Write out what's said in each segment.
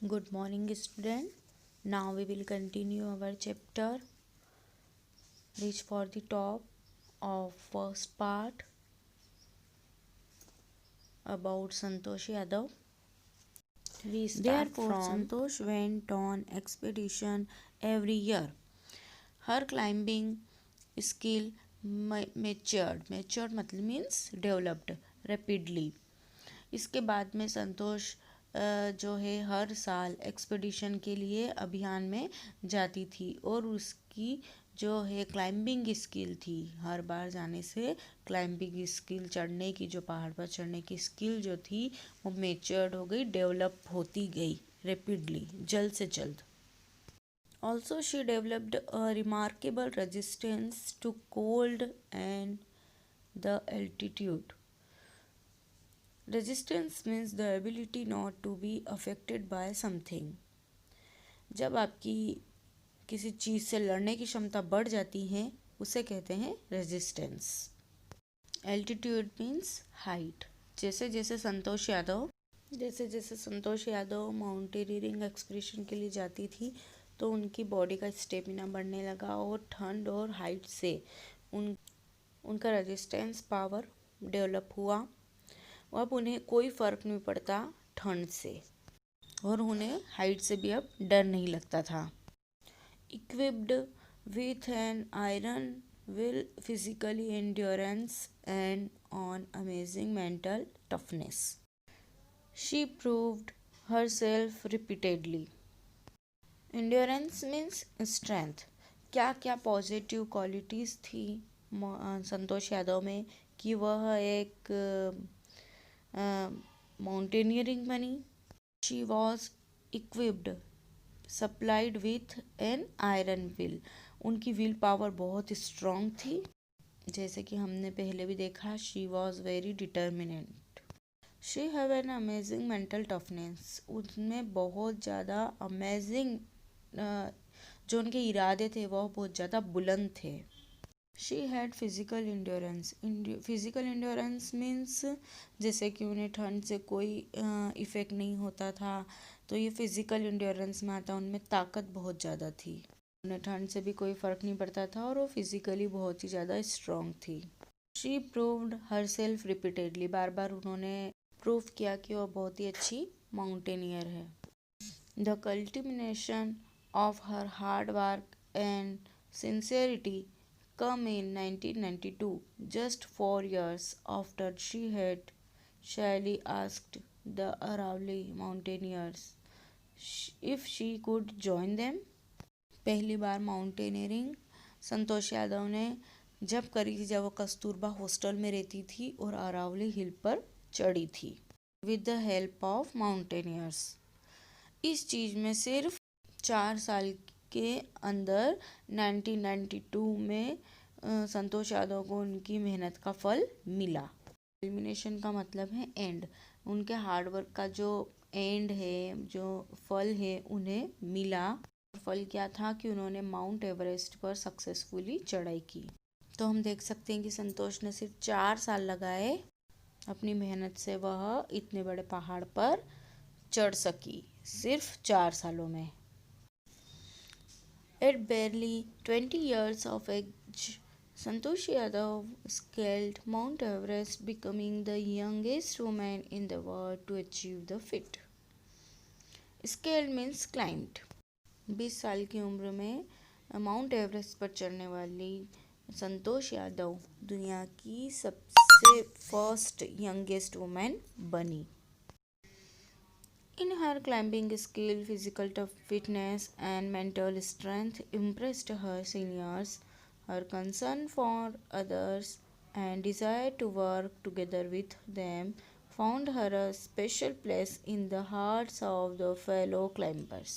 Good morning, student. Now we will continue our chapter. Reach for the top of first part about Santosh Yadav. We start Therefore, from Santosh went on expedition every year. Her climbing skill matured. Matured मतलब means developed rapidly. इसके बाद में संतोष जो है हर साल expedition के लिए अभियान में जाती थी और उसकी जो है क्लाइंबिंग स्किल थी, हर बार जाने से क्लाइंबिंग स्किल, चढ़ने की, जो पहाड़ पर चढ़ने की स्किल जो थी वो मेच्योर्ड हो गई, डेवलप होती गई रेपिडली, जल्द से जल्द. Also, she developed a remarkable resistance to cold and the altitude. Resistance means the ability not to be affected by something. जब आपकी किसी चीज़ से लड़ने की क्षमता बढ़ जाती है उसे कहते हैं रेजिस्टेंस. Altitude means height. जैसे जैसे संतोष यादव माउंटेनियरिंग एक्सपीडिशन के लिए जाती थी तो उनकी बॉडी का स्टेमिना बढ़ने लगा और ठंड और हाइट से उनका रेजिस्टेंस पावर डेवलप हुआ. अब उन्हें कोई फ़र्क नहीं पड़ता ठंड से और उन्हें हाइट से भी अब डर नहीं लगता था. Equipped with an iron will, physical endurance and on amazing mental toughness, she proved herself repeatedly. Endurance means strength. क्या क्या पॉजिटिव क्वालिटीज़ थी संतोष यादव में कि वह एक माउंटेनियरिंग बनी. She was equipped, supplied with an iron will. उनकी विल पावर बहुत स्ट्रॉन्ग थी. जैसे कि हमने पहले भी देखा, she was very determinant. She have an amazing mental toughness. उनमें बहुत ज़्यादा अमेजिंग जो उनके इरादे थे वह बहुत ज़्यादा बुलंद थे. She had physical endurance. Physical endurance means जैसे कि उन्हें ठंड से कोई इफ़ेक्ट नहीं होता था, तो ये फिज़िकल इंड्योरेंस में आता. उनमें ताकत बहुत ज़्यादा थी, उन्हें ठंड से भी कोई फ़र्क नहीं पड़ता था और वो फिज़िकली बहुत ही ज़्यादा स्ट्रॉन्ग थी. She proved herself repeatedly. बार बार उन्होंने प्रूव किया कि वह बहुत ही अच्छी माउंटेनियर है. The culmination of her hard work and sincerity come in 1992, just 4 years after she had shyly asked the Aravalli mountaineers if she could join them. पहली बार माउंटेनियरिंग संतोष यादव ने जब करी थी, जब वो कस्तूरबा हॉस्टल में रहती थी और अरावली हिल पर चढ़ी थी with the help of mountaineers. इस चीज़ में सिर्फ 4 साल के अंदर 1992 में संतोष यादव को उनकी मेहनत का फल मिला. एलिमिनेशन का मतलब है एंड. उनके हार्डवर्क का जो एंड है, जो फल है, उन्हें मिला. फल क्या था कि उन्होंने माउंट एवरेस्ट पर सक्सेसफुली चढ़ाई की. तो हम देख सकते हैं कि संतोष ने सिर्फ 4 साल लगाए, अपनी मेहनत से वह इतने बड़े पहाड़ पर चढ़ सकी सिर्फ 4 सालों में. At barely 20 years of age, Santosh Yadav scaled Mount Everest, becoming the youngest woman in the world to achieve the feat. Scaled means climbed. 20 साल की उम्र में माउंट एवरेस्ट पर चढ़ने वाली संतोष यादव दुनिया की सबसे फर्स्ट यंगेस्ट वुमेन बनी. In her climbing skill, physical fitness and mental strength impressed her seniors. Her concern for others and desire to work together with them found her a special place in the hearts of the fellow climbers.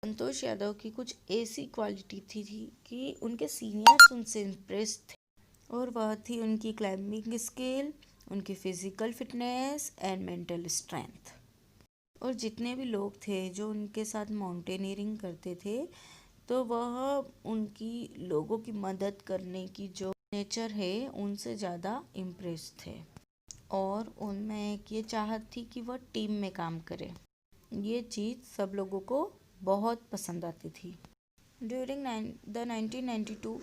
Santosh Yadav की कुछ ऐसी quality थी कि उनके seniors उनसे impress थे और वह थी उनकी क्लाइंबिंग स्किल, उनकी physical fitness and mental strength. और जितने भी लोग थे जो उनके साथ माउंटेनियरिंग करते थे, तो वह उनकी लोगों की मदद करने की जो नेचर है उनसे ज़्यादा इम्प्रेस थे और उनमें एक ये चाहत थी कि वह टीम में काम करे. ये चीज़ सब लोगों को बहुत पसंद आती थी। During the 1992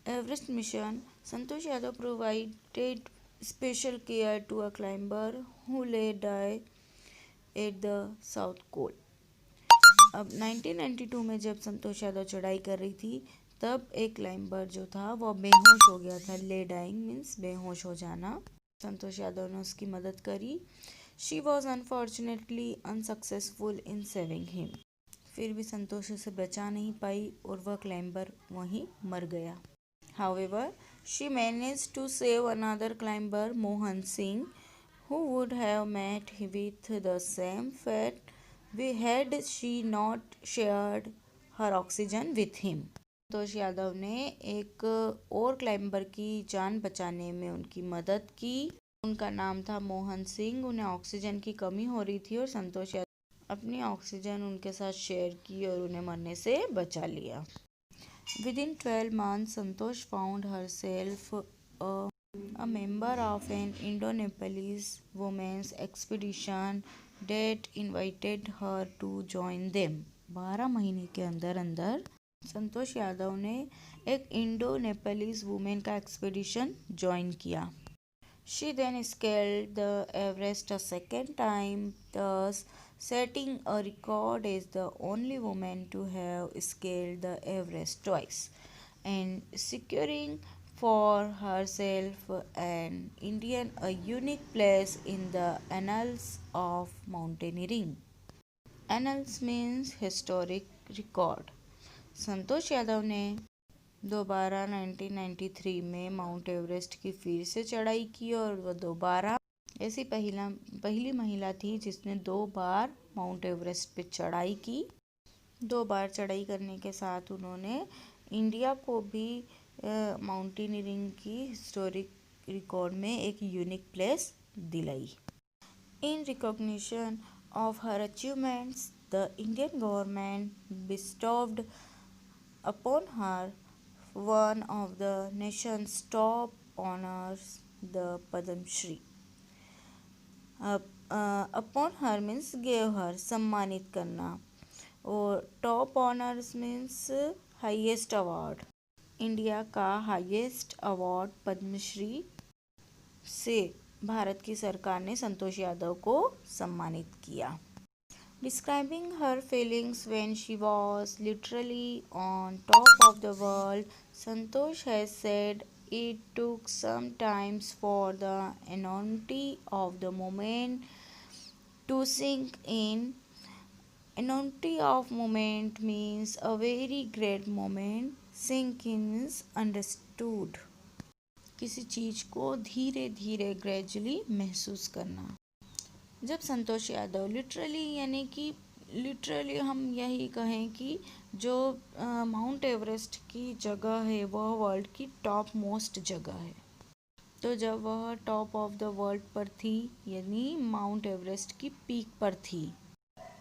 Everest mission, Santosh Yadav provided special care to a climber who lay डाई एट द साउथ पोल। अब 1992 में जब संतोष यादव चढ़ाई कर रही थी, तब एक क्लाइंबर जो था वो बेहोश हो गया था। ले डाइंग मीन्स बेहोश हो जाना। संतोष यादव ने उसकी मदद करी। She was unfortunately unsuccessful in saving him. फिर भी संतोष उसे बचा नहीं पाई और वह क्लाइंबर वहीं मर गया। However, she managed to save another climber, Mohan Singh, who would have met with the same fate had she not shared her oxygen with him. Santosh Yadav ने एक और क्लाइंबर की जान बचाने में उनकी मदद की। उनका नाम था मोहन सिंह। उन्हें ऑक्सीजन की कमी हो रही थी और संतोष यादव अपनी ऑक्सीजन उनके साथ शेयर की और उन्हें मरने से बचा लिया। Within 12 months, Santosh found herself a member of an Indo-Nepalese women's expedition that invited her to join them. 12 महीने के अंदर अंदर संतोष यादव ने एक इंडो नेपालीज वुमेन का एक्सपीडिशन ज्वाइन किया। She then scaled the Everest a second time, thus setting a record as the only woman to have scaled the Everest twice and securing for herself an a unique place in the annals of mountaineering. Annals means historic record. Santosh Yadav ने दोबारा 1993 में mount Everest की फिर से चढ़ाई की और वह दोबारा ऐसी पहली महिला थी जिसने 2 बार माउंट एवरेस्ट पे चढ़ाई की। 2 बार चढ़ाई करने के साथ उन्होंने इंडिया को भी माउंटेनियरिंग की हिस्टोरिक रिकॉर्ड में एक यूनिक प्लेस दिलाई। In recognition of her achievements, the Indian government bestowed upon her one of the nation's top honors, the Padma Shri. Upon her means gave her, सम्मानित करना, और top honours means highest award. India का highest award Padmashri से भारत की सरकार ने संतोष यादव को सम्मानित किया। Describing her feelings when she was literally on top of the world, Santosh has said it took some time for the enormity of the moment to sink in. Enormity of moment means a very great moment. Sink in means understood. किसी चीज़ को धीरे धीरे gradually महसूस करना। जब Santosh Yadav literally हम यही कहें कि जो माउंट एवरेस्ट की जगह है वह वर्ल्ड की टॉप मोस्ट जगह है, तो जब वह टॉप ऑफ द वर्ल्ड पर थी यानी माउंट एवरेस्ट की पीक पर थी,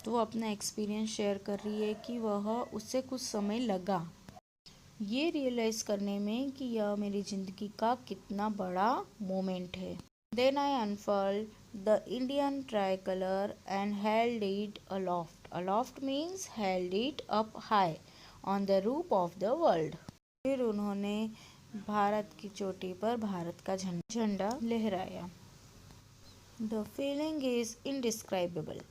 तो वो अपना एक्सपीरियंस शेयर कर रही है कि वह उससे कुछ समय लगा ये रियलाइज करने में कि यह मेरी ज़िंदगी का कितना बड़ा मोमेंट है। Then I unfurled the Indian tricolor and held it aloft. Aloft means held it up high on the roof of the world. फिर उन्होंने भारत की चोटी पर भारत का झंडा लहराया। The feeling is indescribable.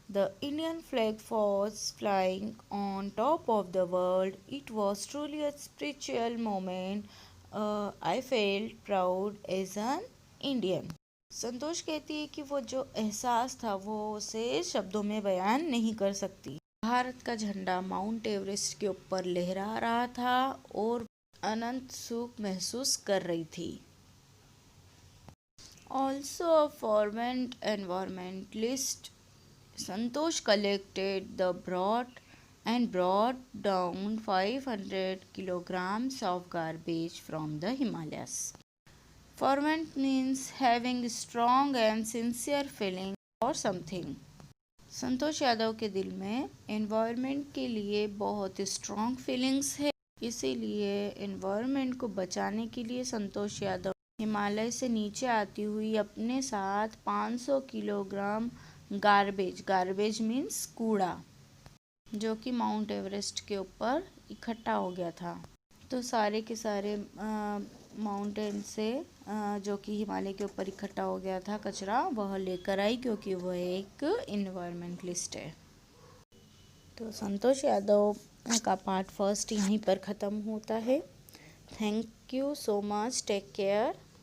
The Indian flag was flying on top of the world. It was truly a spiritual moment. I felt proud as an Indian. Santosh कहती है कि वो जो एहसास था वो उसे शब्दों में बयान नहीं कर सकती। भारत का झंडा माउंट एवरेस्ट के ऊपर लहरा रहा था और अनंत सुख महसूस कर रही थी। Also a fervent environmentalist, Santosh collected the brought down 500 kilograms of garbage from the Himalayas. Fervent means having strong and sincere feeling for something. Santosh Yadav के दिल में एनवायरनमेंट के लिए बहुत स्ट्रॉन्ग फीलिंग्स है, इसीलिए एनवायरनमेंट को बचाने के लिए संतोष यादव हिमालय से नीचे आती हुई अपने साथ 500 किलोग्राम गार्बेज, गार्बेज मीन्स कूड़ा, जो कि माउंट एवरेस्ट के ऊपर इकट्ठा हो गया था। तो सारे के सारे माउंटेन से जो कि हिमालय के ऊपर इकट्ठा हो गया था कचरा, वह लेकर आई, क्योंकि वह एक इन्वायरमेंटलिस्ट है। तो संतोष यादव का पार्ट फर्स्ट यहीं पर ख़त्म होता है। Thank you so much, take care.